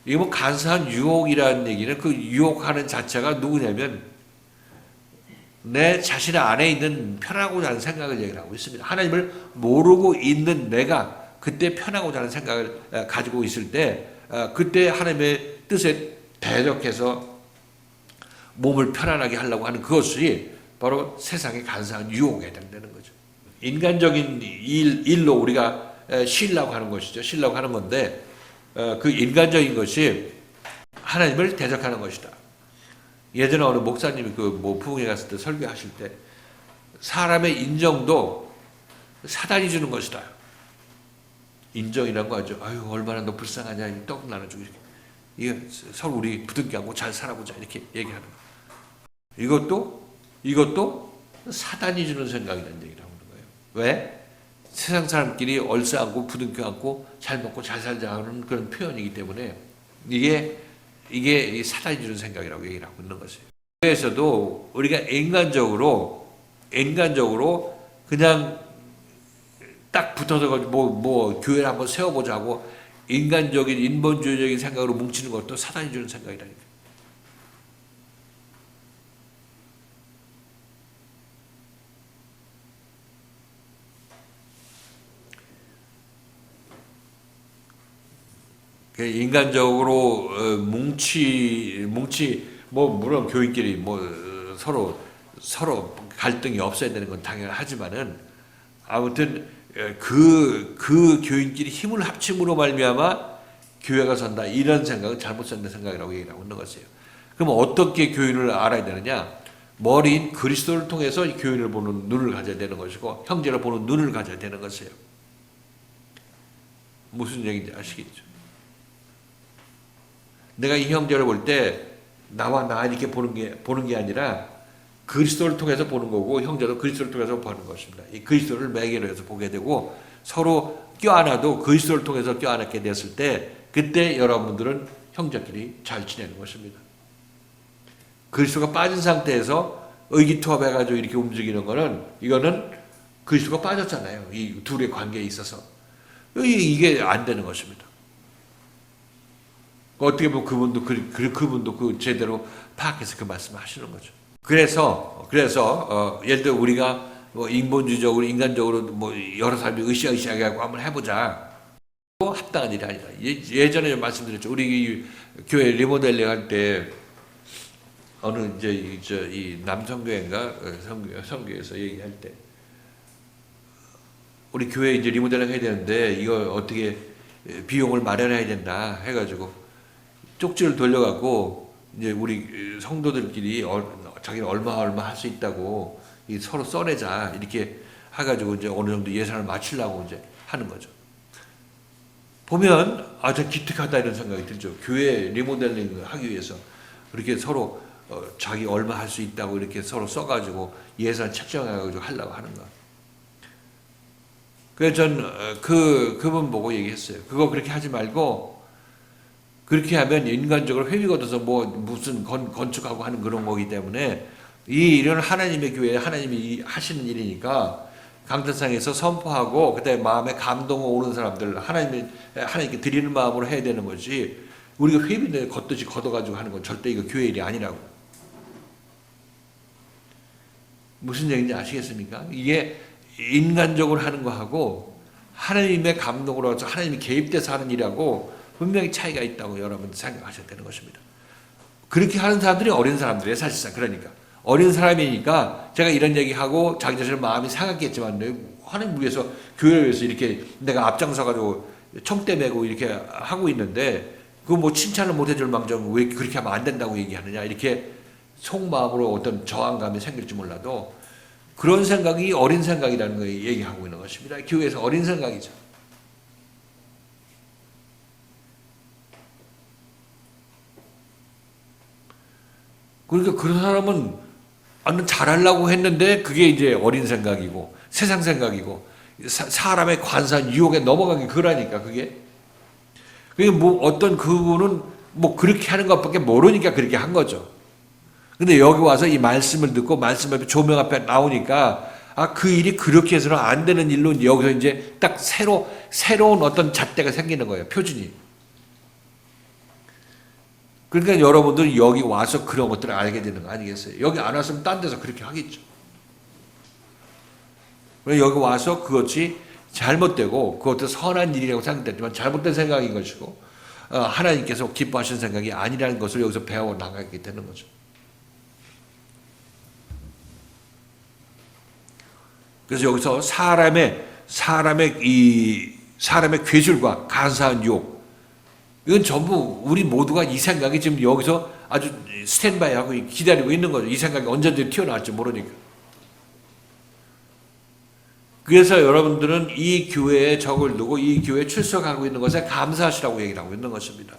A: 이게 뭐 간사한 유혹이라는 얘기는 그 유혹하는 자체가 누구냐면 내 자신 안에 있는 편하고자 하는 생각을 얘기를 하고 있습니다. 하나님을 모르고 있는 내가 그때 편하고자 하는 생각을 가지고 있을 때 그때 하나님의 뜻에 대적해서 몸을 편안하게 하려고 하는 그것이 바로 세상의 간사한 유혹에 해당되는 거죠. 인간적인 일로 우리가 쉬려고 하는 것이죠. 쉬려고 하는 건데 그 인간적인 것이 하나님을 대적하는 것이다. 예전에 어느 목사님이 부흥회 갔을 때 설교하실 때 사람의 인정도 사단이 주는 것이다. 인정이라는 거 하죠. 아유 얼마나 너 불쌍하냐 떡 나눠주고 이렇게 이게 서로 우리 부둥켜 안고 잘 살아보자 이렇게 얘기하는 거. 이것도 사단이 주는 생각이라는 얘기를 하는 거예요. 왜? 세상 사람끼리 얼싸안고 부둥켜 안고 잘 먹고 잘 살자 하는 그런 표현이기 때문에 이게 사단이 주는 생각이라고 얘기를 하고 있는 것이에요. 그래서도 우리가 인간적으로 그냥 딱 붙어서 교회를 한번 세워보자고 인간적인 인본주의적인 생각으로 뭉치는 것도 사단이 주는 생각이라니까. 인간적으로 뭐 물론 교인끼리 뭐 서로 갈등이 없어야 되는 건 당연하지만은 아무튼 그 교인끼리 힘을 합침으로 말미암아 교회가 선다 이런 생각은 잘못 선다 생각이라고 얘기를 하고 있는 것이에요. 그럼 어떻게 교인을 알아야 되느냐? 머리인 그리스도를 통해서 교인을 보는 눈을 가져야 되는 것이고 형제를 보는 눈을 가져야 되는 것이에요. 무슨 얘기인지 아시겠죠? 내가 이 형제를 볼 때 나와 나 이렇게 보는 게 아니라 그리스도를 통해서 보는 거고 형제도 그리스도를 통해서 보는 것입니다. 이 그리스도를 매개로 해서 보게 되고 서로 껴안아도 그리스도를 통해서 껴안게 됐을 때 그때 여러분들은 형제끼리 잘 지내는 것입니다. 그리스도가 빠진 상태에서 의기투합해가지고 이렇게 움직이는 거는 이거는 그리스도가 빠졌잖아요. 이 둘의 관계에 있어서 이게 안 되는 것입니다. 어떻게 보면 그분도 그 제대로 파악해서 그 말씀을 하시는 거죠. 그래서 예를 들어 우리가 뭐 인본주의적으로 인간적으로 뭐 여러 사람이 으쌰으쌰하게 하고 한번 해보자. 합당한 일이 아니다. 예전에 말씀드렸죠. 우리 교회 리모델링 할 때 어느 이제 이 남성교회인가 성교에서 얘기할 때 우리 교회 이제 리모델링 해야 되는데 이거 어떻게 비용을 마련해야 된다 해가지고 쪽지를 돌려갖고 이제 우리 성도들끼리 자기는 얼마 할 수 있다고 서로 써내자 이렇게 해가지고 이제 어느 정도 예산을 맞추려고 이제 하는 거죠. 보면 저 기특하다 이런 생각이 들죠. 교회 리모델링 하기 위해서 그렇게 서로 자기 얼마 할 수 있다고 이렇게 서로 써가지고 예산 책정해가지고 하려고 하는 거. 그래서 전 그분 보고 얘기했어요. 그거 그렇게 하지 말고 그렇게 하면 인간적으로 회비가 얻어서 뭐 무슨 건축하고 하는 그런 거기 때문에 이 일은 하나님의 교회에 하나님이 하시는 일이니까 강단상에서 선포하고 그때 마음에 감동 오는 사람들 하나님께 드리는 마음으로 해야 되는 거지 우리가 회비를 걷듯이 걷어가지고 하는 건 절대 이거 교회 일이 아니라고. 무슨 얘기인지 아시겠습니까? 이게 인간적으로 하는 거하고 하나님의 감동으로 해서 하나님이 개입돼서 하는 일하고 분명히 차이가 있다고 여러분 생각하셔야 되는 것입니다. 그렇게 하는 사람들이 어린 사람들이에요. 사실상. 그러니까 어린 사람이니까 제가 이런 얘기하고 자기 자신의 마음이 상했겠지만 하나님 위해서 교회를 위해서 이렇게 내가 앞장서가지고 청대 메고 이렇게 하고 있는데 그 뭐 칭찬을 못 해줄 망정 왜 그렇게 하면 안 된다고 얘기하느냐 이렇게 속마음으로 어떤 저항감이 생길지 몰라도 그런 생각이 어린 생각이라는 걸 얘기하고 있는 것입니다. 교회에서 어린 생각이죠. 그러니까 그런 사람은 나는 잘하려고 했는데 그게 이제 어린 생각이고 세상 생각이고 사람의 관산 유혹에 넘어가기 그러니까 그게 뭐 어떤 그분은 뭐 그렇게 하는 것밖에 모르니까 그렇게 한 거죠. 근데 여기 와서 이 말씀을 듣고 말씀 앞에 조명 앞에 나오니까 그 일이 그렇게 해서는 안 되는 일로 여기서 이제 딱 새로운 어떤 잣대가 생기는 거예요. 표준이. 그러니까 여러분들 여기 와서 그런 것들을 알게 되는 거 아니겠어요? 여기 안 왔으면 딴 데서 그렇게 하겠죠. 여기 와서 그것이 잘못되고 그것도 선한 일이라고 생각됐지만 잘못된 생각인 것이고 하나님께서 기뻐하시는 생각이 아니라는 것을 여기서 배워 나가게 되는 거죠. 그래서 여기서 사람의 괴줄과 간사한 유혹 이건 전부 우리 모두가 이 생각이 지금 여기서 아주 스탠바이하고 기다리고 있는 거죠. 이 생각이 언제든지 튀어나올지 모르니까. 그래서 여러분들은 이 교회에 적을 두고 이 교회에 출석하고 있는 것에 감사하시라고 얘기를 하고 있는 것입니다.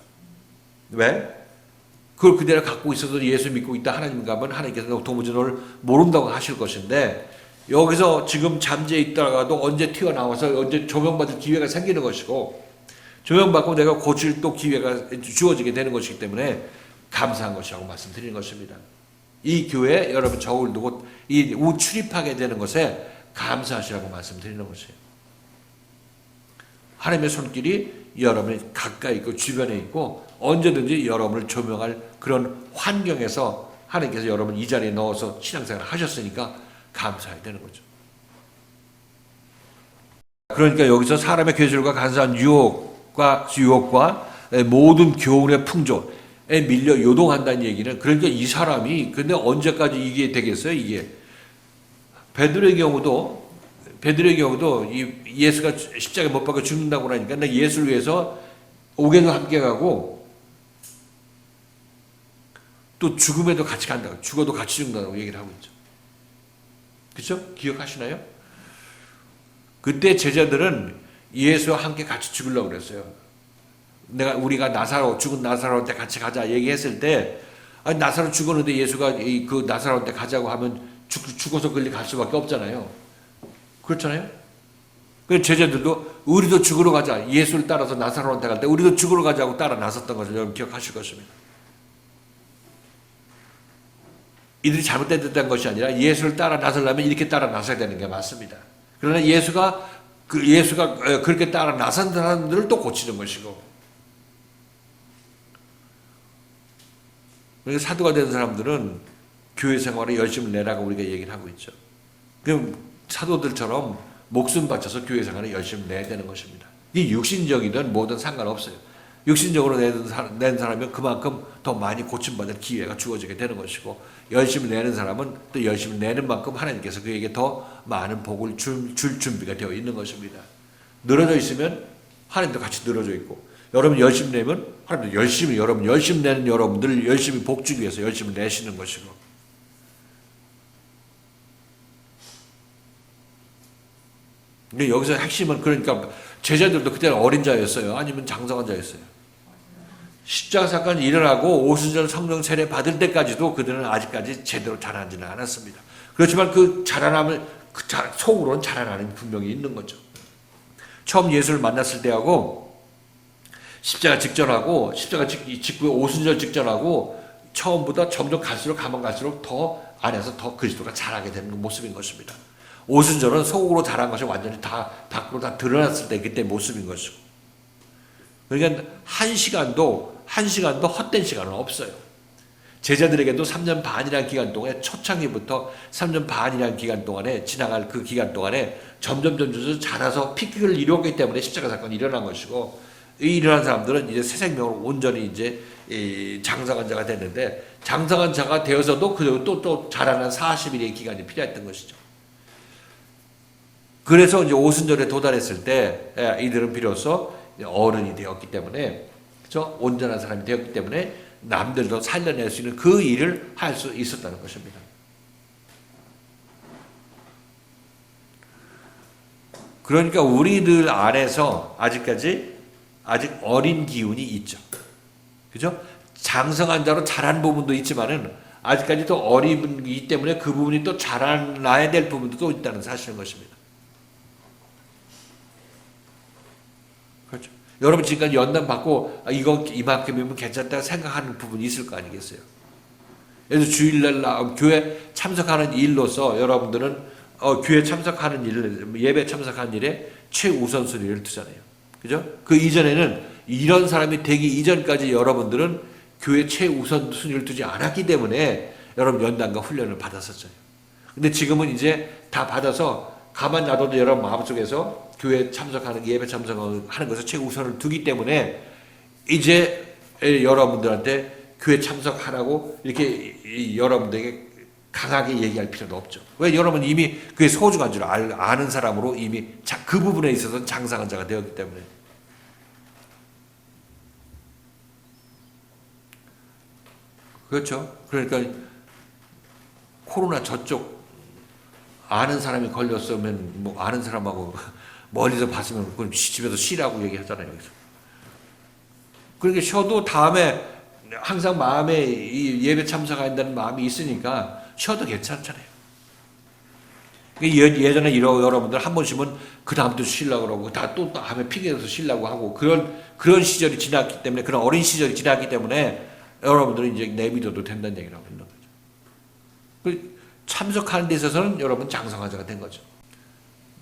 A: 왜? 그걸 그대로 갖고 있어도 예수 믿고 있다 하나님 가면 하나님께서 도무지 너를 모른다고 하실 것인데 여기서 지금 잠재해 있다가도 언제 튀어나와서 언제 조명받을 기회가 생기는 것이고 조명받고 내가 고칠 또 기회가 주어지게 되는 것이기 때문에 감사한 것이라고 말씀드리는 것입니다. 이 교회에 여러분 적을 두고 이 출입하게 되는 것에 감사하시라고 말씀드리는 것이에요. 하나님의 손길이 여러분이 가까이 있고 주변에 있고 언제든지 여러분을 조명할 그런 환경에서 하나님께서 여러분 이 자리에 넣어서 신앙생활을 하셨으니까 감사해야 되는 거죠. 그러니까 여기서 사람의 괴술과 간사한 유혹과 모든 교훈의 풍조에 밀려 요동한다는 얘기는, 그러니까 이 사람이 근데 언제까지 이게 되겠어요? 이게 베드로의 경우도 이 예수가 십자가에 못 박혀 죽는다고 하니까 나 예수를 위해서 옥에도 함께 가고 또 죽음에도 같이 간다고, 죽어도 같이 죽는다고 얘기를 하고 있죠. 그렇죠? 기억하시나요? 그때 제자들은 예수와 함께 같이 죽으려고 그랬어요. 우리가 죽은 나사로한테 같이 가자 얘기했을 때, 아니 나사로 죽었는데 예수가 그 나사로한테 가자고 하면 죽어서 그리 갈 수밖에 없잖아요. 그렇잖아요? 그 제자들도 우리도 죽으러 가자, 예수를 따라서 나사로한테 갈 때 우리도 죽으러 가자고 따라 나섰던 것을 여러분 기억하실 것입니다. 이들이 잘못됐다는 것이 아니라 예수를 따라 나서려면 이렇게 따라 나서야 되는 게 맞습니다. 그러나 예수가 그렇게 따라 나선 사람들을 또 고치는 것이고, 그러니까 사도가 된 사람들은 교회 생활에 열심을 내라고 우리가 얘기를 하고 있죠. 그럼 사도들처럼 목숨 바쳐서 교회 생활에 열심을 내야 되는 것입니다. 이 육신적이든 뭐든 상관없어요. 육신적으로 낸 사람은 그만큼 더 많이 고침받을 기회가 주어지게 되는 것이고, 열심히 내는 사람은 또 열심히 내는 만큼 하나님께서 그에게 더 많은 복을 줄 준비가 되어 있는 것입니다. 늘어져 있으면 하나님도 같이 늘어져 있고, 여러분 열심히 내면 하나님도 여러분 열심히 내는 여러분들 열심히 복 주기 위해서 열심히 내시는 것이고. 근데 여기서 핵심은, 그러니까 제자들도 그때는 어린 자였어요. 아니면 장성한 자였어요. 십자가 사건이 일어나고 오순절 성령 세례 받을 때까지도 그들은 아직까지 제대로 자라지는 않았습니다. 그렇지만 그 자라남을 속으로는 자라나는 분명히 있는 거죠. 처음 예수를 만났을 때하고 십자가 직전하고 십자가 직후에 오순절 직전하고 처음보다 점점 가면 갈수록 더 안에서 더 그리스도가 자라게 되는 모습인 것입니다. 오순절은 속으로 자란 것이 완전히 다 밖으로 다 드러났을 때 그때 모습인 것이고, 그러니까 한 시간도 헛된 시간은 없어요. 제자들에게도 3년 반이라는 기간 동안에, 초창기부터 3년 반이라는 기간 동안에 지나갈 그 기간 동안에 점점 자라서 피크를 이루었기 때문에 십자가 사건이 일어난 것이고, 이 일어난 사람들은 이제 새 생명으로 온전히 이제 장성한 자가 됐는데, 장성한 자가 되어서도 그리고 또 자라는 40일의 기간이 필요했던 것이죠. 그래서 이제 오순절에 도달했을 때 이들은 비로소 어른이 되었기 때문에, 그렇죠? 온전한 사람이 되었기 때문에 남들도 살려낼 수 있는 그 일을 할 수 있었다는 것입니다. 그러니까 우리들 안에서 아직 어린 기운이 있죠. 그죠? 장성한 자로 자란 부분도 있지만은 아직까지 또 어리기 때문에 그 부분이 또 자라나야 될 부분도 또 있다는 사실인 것입니다. 그렇죠. 여러분 지금까지 연단 받고 이거 이만큼이면 괜찮다 생각하는 부분이 있을 거 아니겠어요? 그래서 주일날 교회 참석하는 일로서 여러분들은 교회 참석하는 일, 예배 참석하는 일에 최우선순위를 두잖아요. 그죠? 그 이전에는 이런 사람이 되기 이전까지 여러분들은 교회 최우선순위를 두지 않았기 때문에 여러분 연단과 훈련을 받았었죠. 근데 지금은 이제 다 받아서 가만 놔둬도 여러분 마음속에서 교회 참석하는, 예배 참석하는 것을 최우선을 두기 때문에 이제 여러분들한테 교회 참석하라고 이렇게 여러분들에게 강하게 얘기할 필요도 없죠. 왜? 여러분 이미 그게 소중한 줄 아는 사람으로 이미 그 부분에 있어서는 장성한 자가 되었기 때문에. 그렇죠. 그러니까 코로나 저쪽 아는 사람이 걸렸으면 뭐 아는 사람하고 멀리서 봤으면 그럼 집에서 쉬라고 얘기하잖아요. 여기서. 그렇게 쉬어도 다음에 항상 마음에 이 예배 참석한다는 마음이 있으니까 쉬어도 괜찮잖아요. 예전에 여러분들 한 번 쉬면 그 다음부터 쉬려고 그러고 또 다음에 핑계대서 쉬려고 하고 그런 시절이 지났기 때문에, 그런 어린 시절이 지났기 때문에 여러분들은 이제 내비둬도 된다는 얘기를 하고 있는 거죠. 참석하는 데 있어서는 여러분 장성화자가 된 거죠.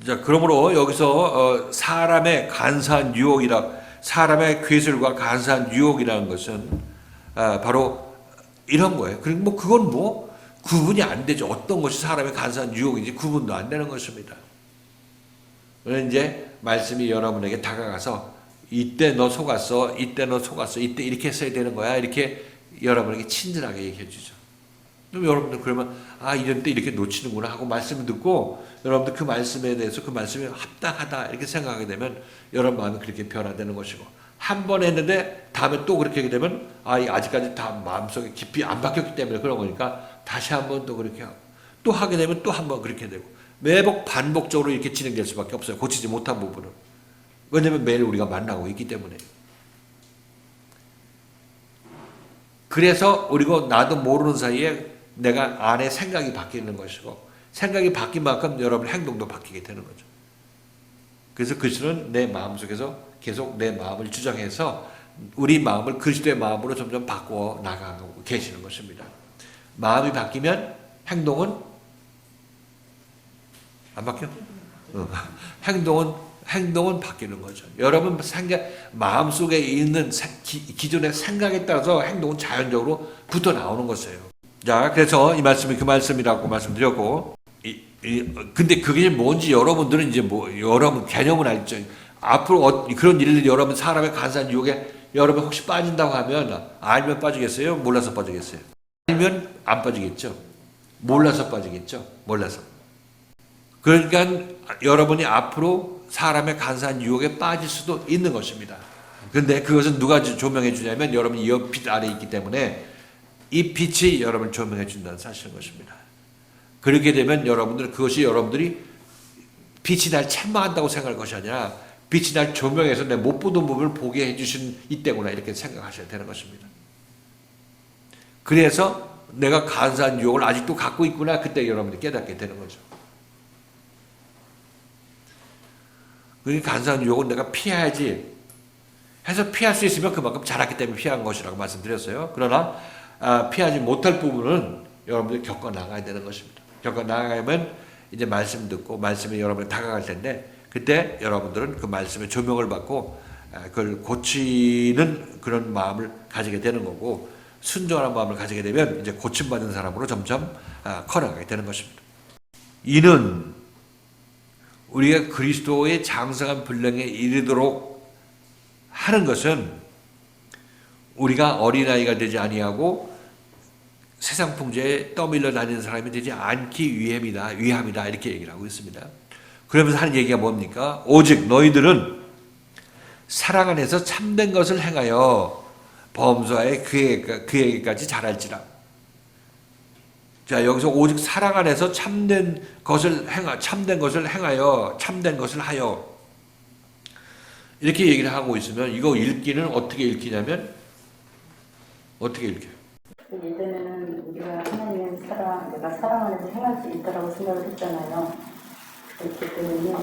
A: 자, 그러므로 여기서 사람의 간사한 사람의 괴술과 간사한 유혹이라는 것은 바로 이런 거예요. 그리고 그건 구분이 안 되죠. 어떤 것이 사람의 간사한 유혹인지 구분도 안 되는 것입니다. 그래서 이제 말씀이 여러분에게 다가가서 이때 너 속았어. 이때 너 속았어. 이때 이렇게 했어야 되는 거야. 이렇게 여러분에게 친절하게 얘기해 주죠. 그럼 여러분들 그러면 이런 때 이렇게 놓치는구나 하고 말씀을 듣고 여러분들 그 말씀에 대해서 그 말씀이 합당하다 이렇게 생각하게 되면 여러분 마음이 그렇게 변화되는 것이고 한 번 했는데 다음에 또 그렇게 하게 되면 아직까지 다 마음속에 깊이 안 바뀌었기 때문에 그런 거니까 다시 한 번 또 그렇게 하고 또 하게 되면 또 한 번 그렇게 되고 매번 반복적으로 이렇게 진행될 수밖에 없어요. 고치지 못한 부분은. 왜냐하면 매일 우리가 만나고 있기 때문에. 그래서 우리가 나도 모르는 사이에 내가 안에 생각이 바뀌는 것이고 생각이 바뀐 만큼 여러분 행동도 바뀌게 되는 거죠. 그래서 그리스도는 내 마음속에서 계속 내 마음을 주장해서 우리 마음을 그리스도의 마음으로 점점 바꾸어 나가고 계시는 것입니다. 마음이 바뀌면 행동은 안 바뀌어? 행동은 바뀌는 거죠. 여러분 마음속에 있는 기존의 생각에 따라서 행동은 자연적으로 붙어 나오는 것이에요. 자, 그래서 이 말씀이 그 말씀이라고 말씀드렸고, 근데 그게 뭔지 여러분들은 이제 여러분 개념은 알죠. 앞으로 그런 일들이 여러분 사람의 간사한 유혹에 여러분 혹시 빠진다고 하면 알면 빠지겠어요? 몰라서 빠지겠어요? 알면 안 빠지겠죠? 몰라서 빠지겠죠? 몰라서. 그러니까 여러분이 앞으로 사람의 간사한 유혹에 빠질 수도 있는 것입니다. 그런데 그것은 누가 조명해 주냐면 여러분이 이 빛 아래에 있기 때문에 이 빛이 여러분을 조명해 준다는 사실인 것입니다. 그렇게 되면 그것이 여러분들이 빛이 날 책망한다고 생각할 것이 아니라 빛이 날 조명해서 내 못 보던 부분을 보게 해주신 이때구나 이렇게 생각하셔야 되는 것입니다. 그래서 내가 간사한 유혹을 아직도 갖고 있구나 그때 여러분들이 깨닫게 되는 거죠. 그러니까 간사한 유혹은 내가 피해야지 해서 피할 수 있으면 그만큼 잘했기 때문에 피한 것이라고 말씀드렸어요. 그러나 피하지 못할 부분은 여러분들이 겪어 나가야 되는 것입니다. 겪어 나가면 이제 말씀 듣고 말씀에 여러분이 다가갈 텐데 그때 여러분들은 그 말씀에 조명을 받고 그걸 고치는 그런 마음을 가지게 되는 거고 순종하는 마음을 가지게 되면 이제 고침받은 사람으로 점점 커나가게 되는 것입니다. 이는 우리가 그리스도의 장성한 분량에 이르도록 하는 것은 우리가 어린아이가 되지 아니하고 세상 풍조에 떠밀려 다니는 사람이 되지 않기 위함이다 이렇게 얘기를 하고 있습니다. 그러면서 하는 얘기가 뭡니까? 오직 너희들은 사랑 안에서 참된 것을 행하여 범사에 그에게까지 자랄지라. 자, 여기서 오직 사랑 안에서 참된 것을 행하여 참된 것을 하여 이렇게 얘기를 하고 있으면 이거 읽기는 어떻게 읽히냐면 어떻게 읽혀요?
B: 예전에는 우리가 하나님의 사랑, 내가 사랑 안에서 행할 수 있다라고 생각을 했잖아요. 그렇기 때문에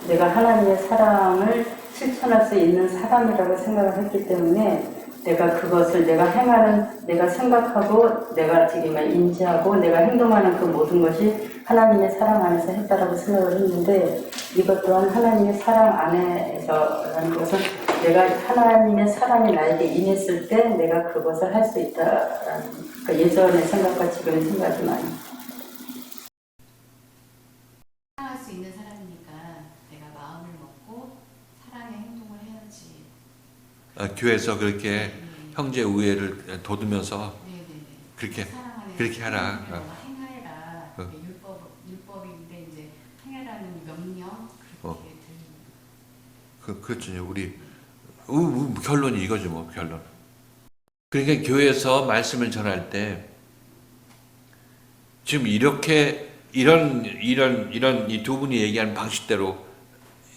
B: 내가 하나님의 사랑을 실천할 수 있는 사람이라고 생각을 했기 때문에 내가 그것을 내가 생각하고 내가 지금 인지하고 내가 행동하는 그 모든 것이 하나님의 사랑 안에서 했다라고 생각을 했는데 이것 또한 하나님의 사랑 안에서라는 것은 내가 하나님의 사랑이 나에게 임했을 때 내가 그것을 할 수 있다라는 그러니까 예전의 생각과 지금의 생각이 많이
C: 사랑할 수 있는 사람이니까 내가 마음을 먹고 사랑의 행동을 해야지.
A: 교회에서 그렇게 형제 우애를 돋우면서 그렇게 하라.
C: 행하라. 율법인데 이제 행하라는 명령 그렇게 들리는.
A: 그렇죠. 우리 결론이 이거죠, 뭐 결론. 그러니까 교회에서 말씀을 전할 때 지금 이런 이 두 분이 얘기하는 방식대로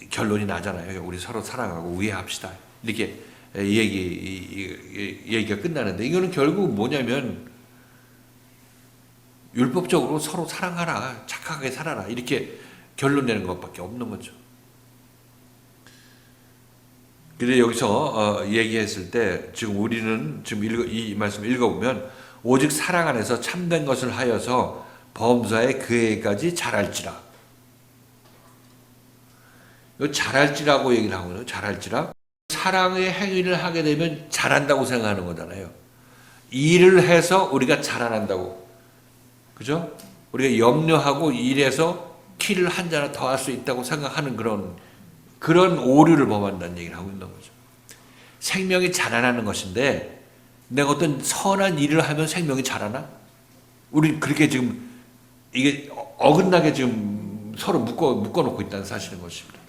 A: 결론이 나잖아요. 우리 서로 사랑하고 우애합시다. 이렇게 얘기가 끝나는데 이거는 결국 뭐냐면 율법적으로 서로 사랑하라, 착하게 살아라 이렇게 결론 내는 것밖에 없는 거죠. 그런데 여기서 얘기했을 때 지금 우리는 지금 이 말씀을 읽어보면 오직 사랑 안에서 참된 것을 하여서 범사에 그에게까지 자랄지라. 이 자랄지라고 얘기를 하거든요. 자랄지라. 사랑의 행위를 하게 되면 자란다고 생각하는 거잖아요. 일을 해서 우리가 자라난다고. 그죠? 우리가 염려하고 일해서 키를 한 자나 더 할 수 있다고 생각하는 그런 그런 오류를 범한다는 얘기를 하고 있는 거죠. 생명이 자라나는 것인데 내가 어떤 선한 일을 하면 생명이 자라나? 우리 그렇게 지금 이게 어긋나게 지금 서로 묶어놓고 있다는 사실인 것입니다.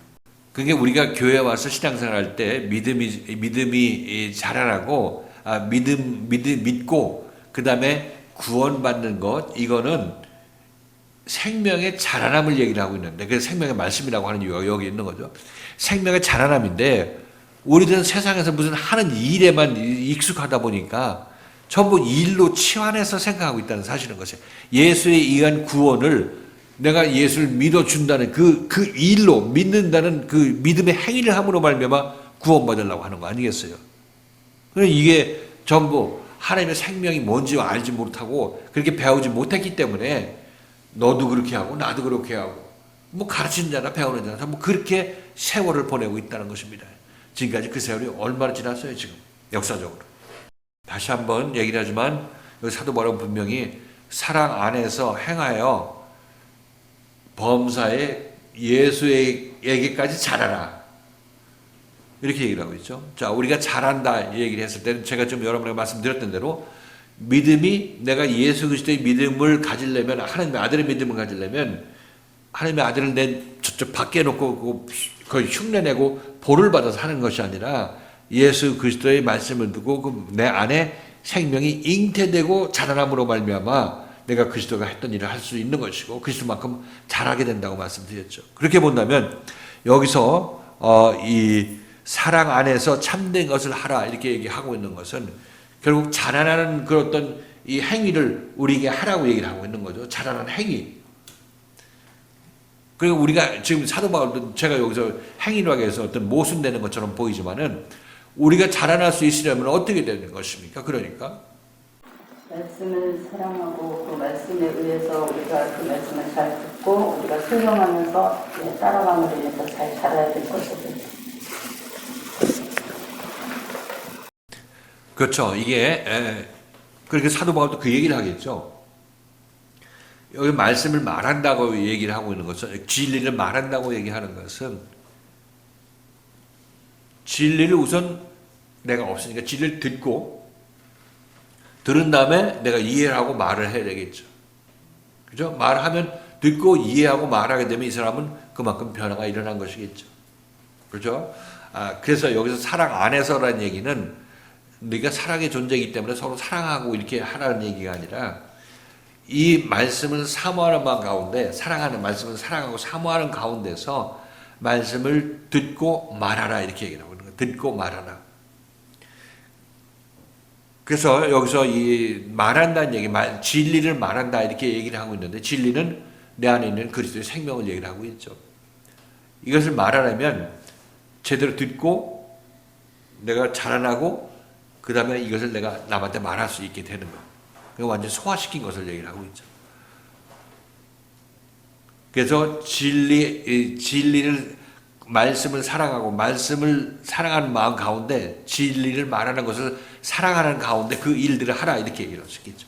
A: 그게 우리가 교회 와서 신앙생활할 때 믿음이 자라나고 믿고 그 다음에 구원받는 것, 이거는 생명의 자라남을 얘기를 하고 있는데, 그래서 생명의 말씀이라고 하는 이유가 여기 있는 거죠. 생명의 자라남인데 우리들은 세상에서 무슨 하는 일에만 익숙하다 보니까 전부 일로 치환해서 생각하고 있다는 사실인 것이에요. 예수에 의한 구원을 내가 예수를 믿어준다는 그 일로 믿는다는 그 믿음의 행위를 함으로 말미암아 구원받으려고 하는 거 아니겠어요? 그러니까 이게 전부 하나님의 생명이 뭔지 알지 못하고 그렇게 배우지 못했기 때문에 너도 그렇게 하고 나도 그렇게 하고 뭐 가르치는 자나 배우는 자나 뭐 그렇게 세월을 보내고 있다는 것입니다. 지금까지 그 세월이 얼마나 지났어요 지금 역사적으로. 다시 한번 얘기를 하지만 여기 사도 바울은 분명히 사랑 안에서 행하여 범사에 예수에게까지 자라라 이렇게 얘기를 하고 있죠. 자, 우리가 자란다 얘기를 했을 때는 제가 좀 여러분에게 말씀드렸던 대로 믿음이 내가 예수 그리스도의 믿음을 가지려면 하나님의 아들의 믿음을 가지려면 하나님의 아들을 내 저쪽 밖에 놓고 그걸 흉내내고 보를 받아서 하는 것이 아니라 예수 그리스도의 말씀을 듣고 내 안에 생명이 잉태되고 자라남으로 말미암아 내가 그리스도가 했던 일을 할 수 있는 것이고 그리스도만큼 잘하게 된다고 말씀드렸죠. 그렇게 본다면 여기서 이 사랑 안에서 참된 것을 하라 이렇게 얘기하고 있는 것은 결국 자라나는 그런 어떤 이 행위를 우리에게 하라고 얘기를 하고 있는 거죠. 자라나는 행위. 그리고 우리가 지금 사도 바울도 제가 여기서 행위라고 해서 어떤 모순되는 것처럼 보이지만은 우리가 자라날 수 있으려면 어떻게 되는 것입니까? 그러니까
B: 말씀을 사랑하고 그 말씀에 의해서 우리가 그 말씀을 잘 듣고 우리가 순종하면서 따라감으로 인해서 잘 자라야 될 것이죠.
A: 그렇죠. 이게 그렇게 사도 바울도 그 얘기를 하겠죠. 여기 말씀을 말한다고 얘기를 하고 있는 것은 진리를 말한다고 얘기하는 것은 진리를 우선 내가 없으니까 진리를 듣고 들은 다음에 내가 이해를 하고 말을 해야 되겠죠. 그죠? 말하면 듣고 이해하고 말하게 되면 이 사람은 그만큼 변화가 일어난 것이겠죠. 그렇죠? 그래서 여기서 사랑 안에서라는 얘기는 네가 사랑의 존재이기 때문에 서로 사랑하고 이렇게 하라는 얘기가 아니라 이 말씀을 사모하는 마음 가운데 사랑하는 말씀을 사랑하고 사모하는 가운데서 말씀을 듣고 말하라 이렇게 얘기를 하고 있는 거예요. 듣고 말하라. 그래서 여기서 이 말한다는 얘기, 진리를 말한다 이렇게 얘기를 하고 있는데 진리는 내 안에 있는 그리스도의 생명을 얘기를 하고 있죠. 이것을 말하려면 제대로 듣고 내가 자라나고 그 다음에 이것을 내가 남한테 말할 수 있게 되는 거. 그거 완전 소화시킨 것을 얘기를 하고 있죠. 그래서 진리를 말씀을 사랑하고 말씀을 사랑하는 마음 가운데 진리를 말하는 것을 사랑하는 가운데 그 일들을 하라 이렇게 얘기를 할 수 있겠죠.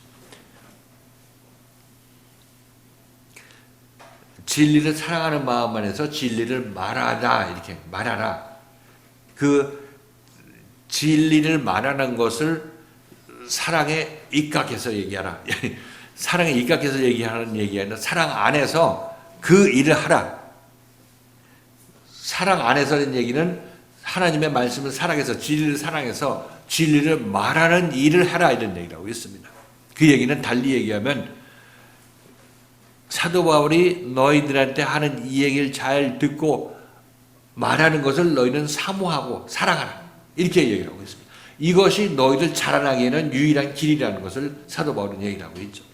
A: 진리를 사랑하는 마음 안에서 진리를 말하라 이렇게 말하라. 그 진리를 말하는 것을 사랑에 입각해서 얘기하라. 사랑에 입각해서 얘기하는 얘기가 아니라 사랑 안에서 그 일을 하라. 사랑 안에서는 얘기는 하나님의 말씀을 사랑해서 진리를 사랑해서 진리를 말하는 일을 하라 이런 얘기라고 있습니다. 그 얘기는 달리 얘기하면 사도 바울이 너희들한테 하는 이 얘기를 잘 듣고 말하는 것을 너희는 사모하고 사랑하라 이렇게 얘기를 하고 있습니다. 이것이 너희들 자라나기에는 유일한 길이라는 것을 사도 바울은 얘기를 하고 있죠.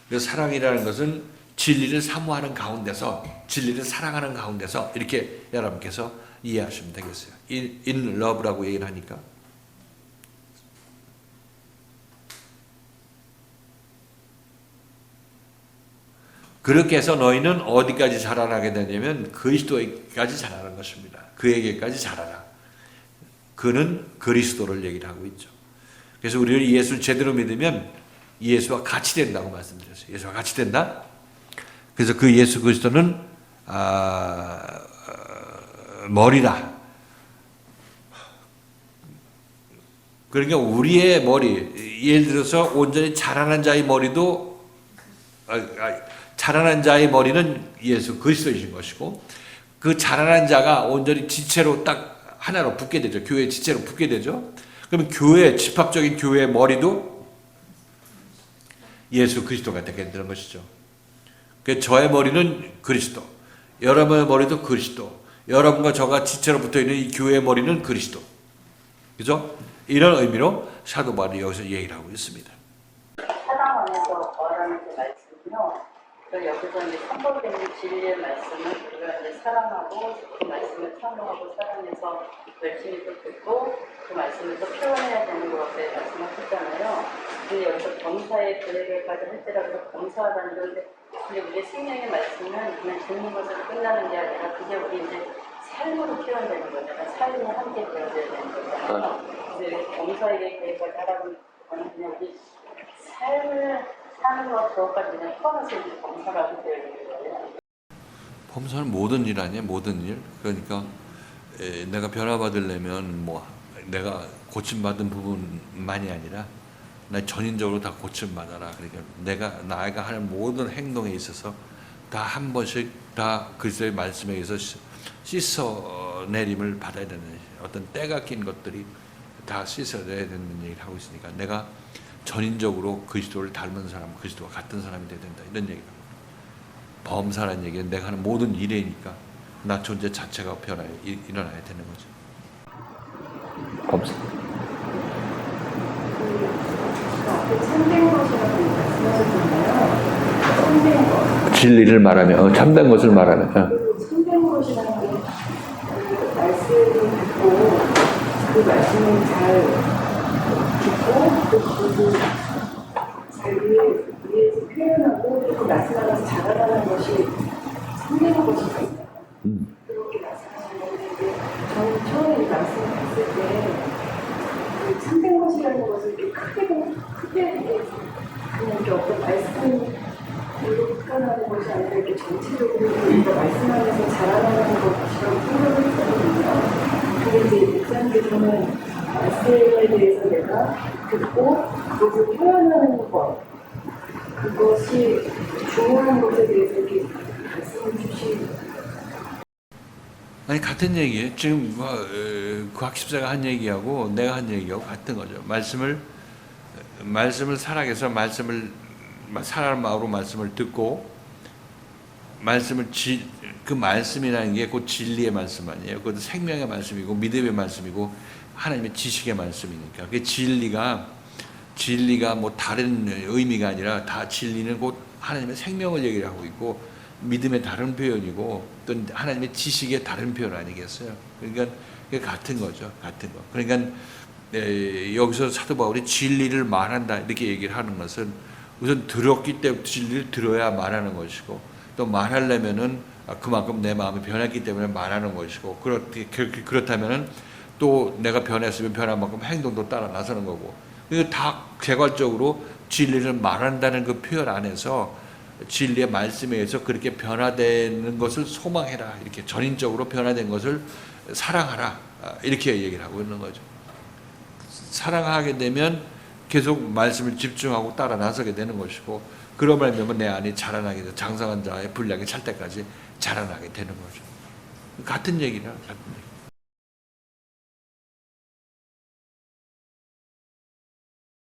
A: 그래서 사랑이라는 것은 진리를 사모하는 가운데서 진리를 사랑하는 가운데서 이렇게 여러분께서 이해하시면 되겠어요. In love라고 얘기를 하니까 그렇게 해서 너희는 어디까지 자라나게 되냐면 그리스도에까지 자라는 것입니다. 그에게까지 자라라. 그는 그리스도를 얘기를 하고 있죠. 그래서 우리를 예수를 제대로 믿으면 예수와 같이 된다고 말씀드렸어요. 예수와 같이 된다. 그래서 그 예수 그리스도는 머리라. 그러니까 우리의 머리, 예를 들어서 온전히 자라난 자의 머리도 자라난 자의 머리는 예수 그리스도이신 것이고, 그 자라난 자가 온전히 지체로 딱 하나로 붙게 되죠. 교회 지체로 붙게 되죠. 그러면 교회, 집합적인 교회의 머리도 예수 그리스도가 되게 되는 것이죠. 그 저의 머리는 그리스도, 여러분의 머리도 그리스도, 여러분과 저가 지체로 붙어 있는 이 교회의 머리는 그리스도. 그죠? 이런 의미로 사도 바울이 여기서 얘기를 하고 있습니다.
B: 사랑 안에서 거하라는 그 말씀은요. 그 여기서 이제 선포되는 진리의 말씀을 우리가 이제 사랑하고 그 말씀을 찬송하고 사랑해서 열심히 또 듣고 그 말씀을 또 표현해야 되는 것에 말씀하셨잖아요. 근데 여기서 범사의 계획까지 할지라도 범사하다는 건데, 근데 우리 생명의 말씀은 그냥 듣는 것으로 끝나는 게 아니라 그게 우리 이제 삶으로 표현되는 거잖아요. 삶이 함께 되어져야 되는 거잖아요. 근데 범사에게 계획까지 하라고 하는 그냥 우리 삶을 사는 것 그것까지 그냥 포함해서 이제 범사라고 되어 있는 거예요.
A: 범사는 모든 일 아니에요, 모든 일. 그러니까 내가 변화받으려면 뭐 내가 고침받은 부분만이 아니라 나 전인적으로 다 고침받아라. 그러니까 나가 하는 모든 행동에 있어서 다 한 번씩 다 그리스도의 말씀에 의해서 씻어내림을 받아야 되는, 어떤 때가 낀 것들이 다 씻어내야 되는 얘기를 하고 있으니까 내가 전인적으로 그리스도를 닮은 사람, 그리스도와 같은 사람이 돼야 된다, 이런 얘기를 합니다. 범사라는 얘기는 내가 하는 모든 일이니까 나 존재 자체가 일어나야 되는 거죠. 범사.
B: 참된 것이라고 말씀하셨잖아요. 참된 것.
A: 진리를 말하면, 참된 것을 말하면.
B: 참된 것이라는 게 말씀을 듣고 그 말씀을 잘 듣고 또 그것을 잘 위해서 표현하고 또 그 말씀 안에서 자라나는 것이 참된 것이거든요. 그렇게 말씀하시는데 저는 처음에 이 말씀을 봤을 때 그 참된 것이라는 것을 이렇게 크게 그냥 이렇게 어떤 말씀 이렇게 표현하는 것이 아니라 이렇게 전체적으로 우리가 말씀 안에서 자라나는 것이라고 생각을 했거든요. 근데 이제 목사님께서는 말씀에 대해서 내가 듣고 그것을 표현하는 것, 그것이 중요한 것에 대해서 이렇게 말씀을 주시는.
A: 아니, 같은 얘기예요. 지금 그 학습자가 한 얘기하고 내가 한 얘기하고 같은 거죠. 말씀을 살아가서 사랑하는 마음으로 말씀을 듣고, 그 말씀이라는 게 곧 진리의 말씀 아니에요. 그것도 생명의 말씀이고 믿음의 말씀이고 하나님의 지식의 말씀이니까. 그 진리가 뭐 다른 의미가 아니라 다 진리는 곧 하나님의 생명을 얘기를 하고 있고, 믿음의 다른 표현이고 또 하나님의 지식의 다른 표현 아니겠어요? 그러니까 그게 같은 거죠. 같은 거. 그러니까 여기서 사도 바울이 진리를 말한다 이렇게 얘기를 하는 것은 우선 들었기 때문에 진리를 들어야 말하는 것이고, 또 말하려면은 그만큼 내 마음이 변했기 때문에 말하는 것이고, 그렇다면은 또 내가 변했으면 변한 만큼 행동도 따라 나서는 거고, 이거 다 개괄적으로 진리를 말한다는 그 표현 안에서 진리의 말씀에 의해서 그렇게 변화되는 것을 소망해라, 이렇게 전인적으로 변화된 것을 사랑하라, 이렇게 얘기를 하고 있는 거죠. 사랑하게 되면 계속 말씀을 집중하고 따라 나서게 되는 것이고, 그러면 내 안이 자라나게 돼, 장성한 자의 분량이 찰 때까지 자라나게 되는 거죠. 같은 얘기라, 같은 얘기.